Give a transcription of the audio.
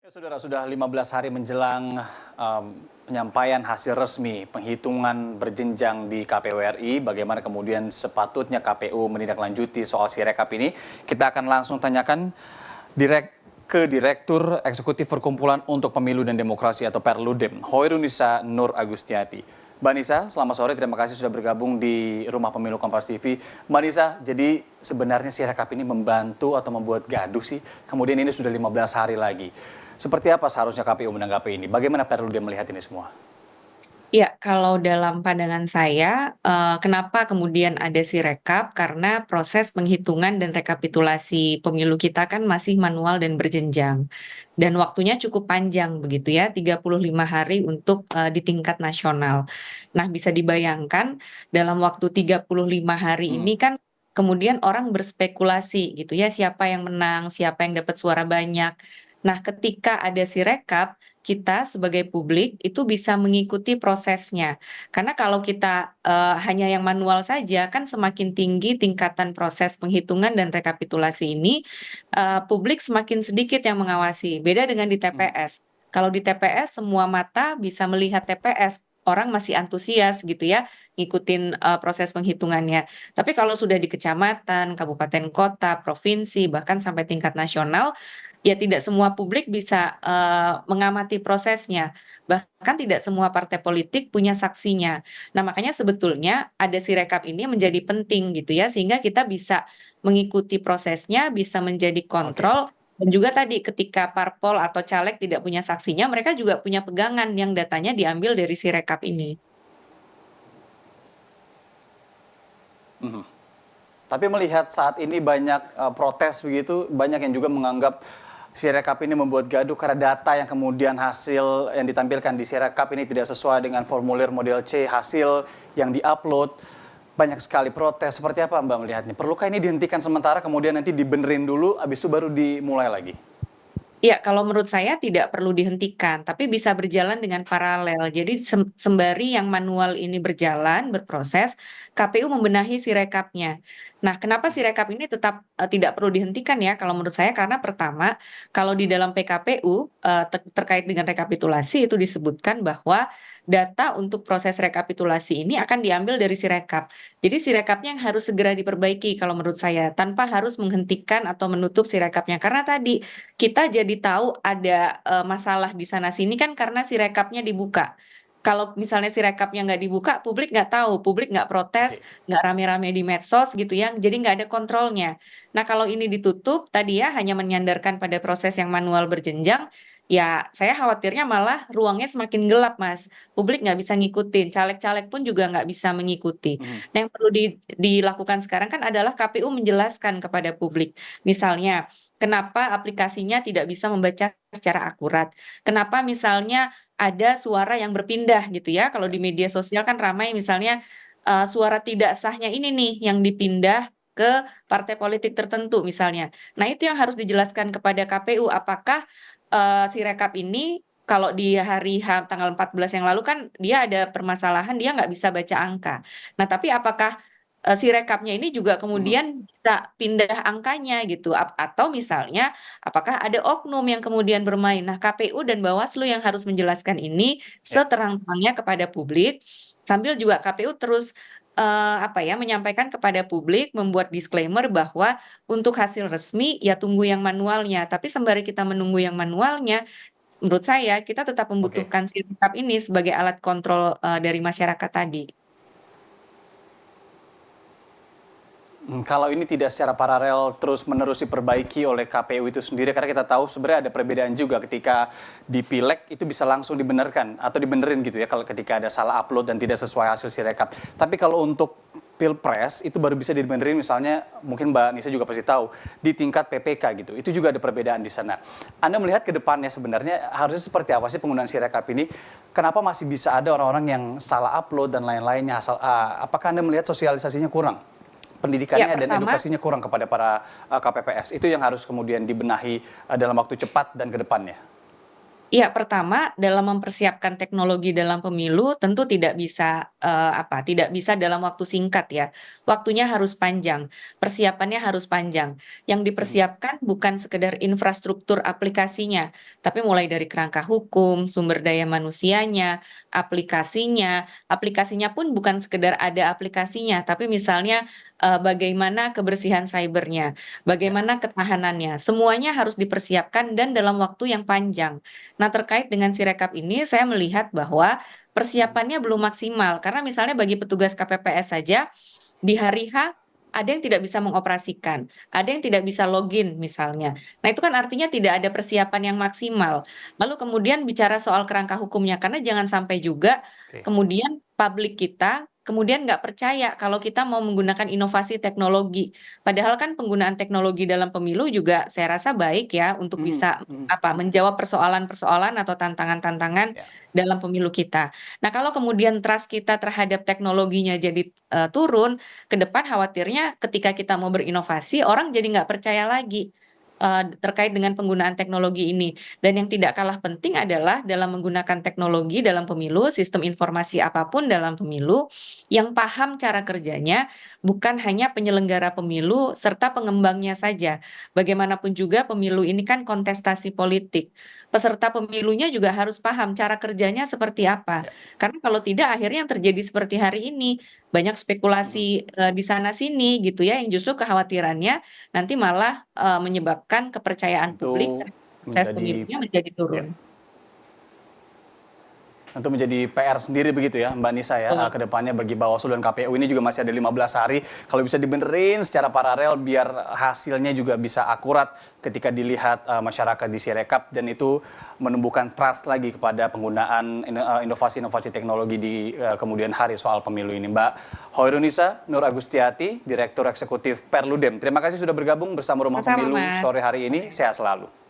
Saudara, sudah 15 hari menjelang penyampaian hasil resmi penghitungan berjenjang di KPU RI, bagaimana kemudian sepatutnya KPU menindaklanjuti soal Sirekap ini. Kita akan langsung tanyakan ke Direktur Eksekutif Perkumpulan untuk Pemilu dan Demokrasi atau Perludem, Hoirunisa Nur Agustiati. Mbak Nisa, selamat sore. Terima kasih sudah bergabung di Rumah Pemilu Kompas TV. Mbak Nisa, jadi sebenarnya Sirekap ini membantu atau membuat gaduh sih? Kemudian ini sudah 15 hari lagi. Seperti apa seharusnya KPU menanggapi ini? Bagaimana Perludem melihat ini semua? Ya, kalau dalam pandangan saya, kenapa kemudian ada Sirekap, karena proses penghitungan dan rekapitulasi pemilu kita kan masih manual dan berjenjang. Dan waktunya cukup panjang begitu ya, 35 hari untuk di tingkat nasional. Nah, bisa dibayangkan dalam waktu 35 hari Hmm, ini kan kemudian orang berspekulasi gitu ya, siapa yang menang, siapa yang dapat suara banyak. Nah, ketika ada Sirekap, kita sebagai publik itu bisa mengikuti prosesnya. Karena kalau kita hanya yang manual saja, kan semakin tinggi tingkatan proses penghitungan dan rekapitulasi ini, publik semakin sedikit yang mengawasi. Beda dengan di hmm. TPS. Kalau di TPS semua mata bisa melihat TPS, orang masih antusias gitu ya, ngikutin proses penghitungannya. Tapi kalau sudah di kecamatan, kabupaten kota, provinsi, bahkan sampai tingkat nasional, ya tidak semua publik bisa mengamati prosesnya. Bahkan tidak semua partai politik punya saksinya. Nah, makanya sebetulnya ada Sirekap ini menjadi penting gitu ya, sehingga kita bisa mengikuti prosesnya, bisa menjadi Oke. kontrol, dan juga tadi ketika parpol atau caleg tidak punya saksinya, mereka juga punya pegangan yang datanya diambil dari Sirekap ini. Mhm. Tapi melihat saat ini banyak protes begitu, banyak yang juga menganggap Sirekap ini membuat gaduh karena data yang kemudian hasil yang ditampilkan di Sirekap ini tidak sesuai dengan formulir model C, hasil yang diupload. Banyak sekali protes. Seperti apa Mbak melihatnya? Perlukah ini dihentikan sementara kemudian nanti dibenerin dulu, habis itu baru dimulai lagi? Ya, kalau menurut saya tidak perlu dihentikan, tapi bisa berjalan dengan paralel. Jadi sembari yang manual ini berjalan, berproses, KPU membenahi Sirekapnya. Nah, kenapa Sirekap ini tetap tidak perlu dihentikan ya? Kalau menurut saya karena pertama, kalau di dalam PKPU terkait dengan rekapitulasi itu disebutkan bahwa data untuk proses rekapitulasi ini akan diambil dari Sirekap. Jadi Sirekapnya yang harus segera diperbaiki kalau menurut saya, tanpa harus menghentikan atau menutup Sirekapnya. Karena tadi kita jadi tahu ada masalah di sana sini kan karena Sirekapnya dibuka. Kalau misalnya Sirekapnya nggak dibuka, publik nggak tahu, publik nggak protes, Oke. nggak rame-rame di medsos gitu ya, jadi nggak ada kontrolnya. Nah, kalau ini ditutup tadi ya hanya menyandarkan pada proses yang manual berjenjang, ya saya khawatirnya malah ruangnya semakin gelap, Mas. Publik nggak bisa ngikutin, caleg-caleg pun juga nggak bisa mengikuti. Mhm. Nah, yang perlu dilakukan sekarang kan adalah KPU menjelaskan kepada publik. Misalnya, kenapa aplikasinya tidak bisa membaca secara akurat? Kenapa misalnya ada suara yang berpindah gitu ya? Kalau di media sosial kan ramai misalnya suara tidak sahnya ini nih yang dipindah ke partai politik tertentu misalnya. Nah, itu yang harus dijelaskan kepada KPU. Apakah Sirekap ini kalau di hari tanggal 14 yang lalu kan dia ada permasalahan dia nggak bisa baca angka. Nah, tapi apakah Sirekapnya ini juga Mhm. kemudian bisa pindah angkanya gitu atau misalnya apakah ada oknum yang kemudian bermain. Nah, KPU dan Bawaslu yang harus menjelaskan ini Ya. seterang-terangnya kepada publik sambil juga KPU terus apa ya menyampaikan kepada publik membuat disclaimer bahwa untuk hasil resmi ya tunggu yang manualnya. Tapi sembari kita menunggu yang manualnya, menurut saya kita tetap Oke. membutuhkan Sirekap ini sebagai alat kontrol dari masyarakat tadi. Kalau ini tidak secara paralel terus-menerus diperbaiki oleh KPU itu sendiri, karena kita tahu sebenarnya ada perbedaan juga ketika di Pileg itu bisa langsung dibenarkan atau dibenerin gitu ya kalau ketika ada salah upload dan tidak sesuai hasil Sirekap. Tapi kalau untuk Pilpres itu baru bisa dibenerin misalnya mungkin Mbak Nisa juga pasti tahu di tingkat PPK gitu. Itu juga ada perbedaan di sana. Anda melihat ke depannya sebenarnya harusnya seperti apa sih penggunaan Sirekap ini? Kenapa masih bisa ada orang-orang yang salah upload dan lain-lainnya? Apakah Anda melihat sosialisasinya kurang? Ya, Pendidikannya dan pertama edukasinya kurang kepada para KPPS. Itu yang harus kemudian dibenahi dalam waktu cepat dan ke depannya. Iya, pertama dalam mempersiapkan teknologi dalam pemilu tentu tidak bisa, tidak bisa dalam waktu singkat ya. Waktunya harus panjang, persiapannya harus panjang. Yang Mhm. dipersiapkan bukan sekedar infrastruktur aplikasinya, tapi mulai dari kerangka hukum, sumber daya manusianya, aplikasinya. Aplikasinya pun bukan sekedar ada aplikasinya, tapi misalnya, bagaimana kebersihan cyber-nya, Ya. bagaimana ketahanannya, semuanya harus dipersiapkan dan dalam waktu yang panjang. Nah, terkait dengan Sirekap ini, saya melihat bahwa Mhm. persiapannya belum maksimal. Karena misalnya bagi petugas KPPS saja, di hari H ada yang tidak bisa mengoperasikan, ada yang tidak bisa login misalnya. Nah, itu kan artinya tidak ada persiapan yang maksimal. Lalu kemudian bicara soal kerangka hukumnya, karena jangan sampai juga Oke. kemudian publik kita kemudian nggak percaya kalau kita mau menggunakan inovasi teknologi. Padahal kan penggunaan teknologi dalam pemilu juga saya rasa baik ya untuk Mhm, bisa mhm. menjawab persoalan-persoalan atau tantangan-tantangan Ya. dalam pemilu kita. Nah, kalau kemudian trust kita terhadap teknologinya jadi turun, ke depan khawatirnya ketika kita mau berinovasi, orang jadi nggak percaya lagi, terkait dengan penggunaan teknologi ini. Dan yang tidak kalah penting adalah dalam menggunakan teknologi dalam pemilu, sistem informasi apapun dalam pemilu, yang paham cara kerjanya bukan hanya penyelenggara pemilu serta pengembangnya saja. Bagaimanapun juga pemilu ini kan kontestasi politik. Peserta pemilunya juga harus paham cara kerjanya seperti apa. Ya. Karena kalau tidak akhirnya yang terjadi seperti hari ini, banyak Mhm. spekulasi, di sana sini gitu ya, yang justru kekhawatirannya nanti malah, menyebabkan kepercayaan publik Itu terhadap proses menjadi pemilunya menjadi ya. turun. Tentu menjadi PR sendiri begitu ya Mbak Nisa ya, Betul. ke depannya bagi Bawaslu dan KPU ini juga masih ada 15 hari. Kalau bisa dibenerin secara paralel biar hasilnya juga bisa akurat ketika dilihat masyarakat di Sirekap dan itu menumbuhkan trust lagi kepada penggunaan inovasi-inovasi teknologi di kemudian hari soal pemilu ini. Mbak Hoirunisa Nur Agustiati, Direktur Eksekutif Perludem. Terima kasih sudah bergabung bersama Rumah Sama-sama, Pemilu Mas. sore hari ini. Sehat selalu.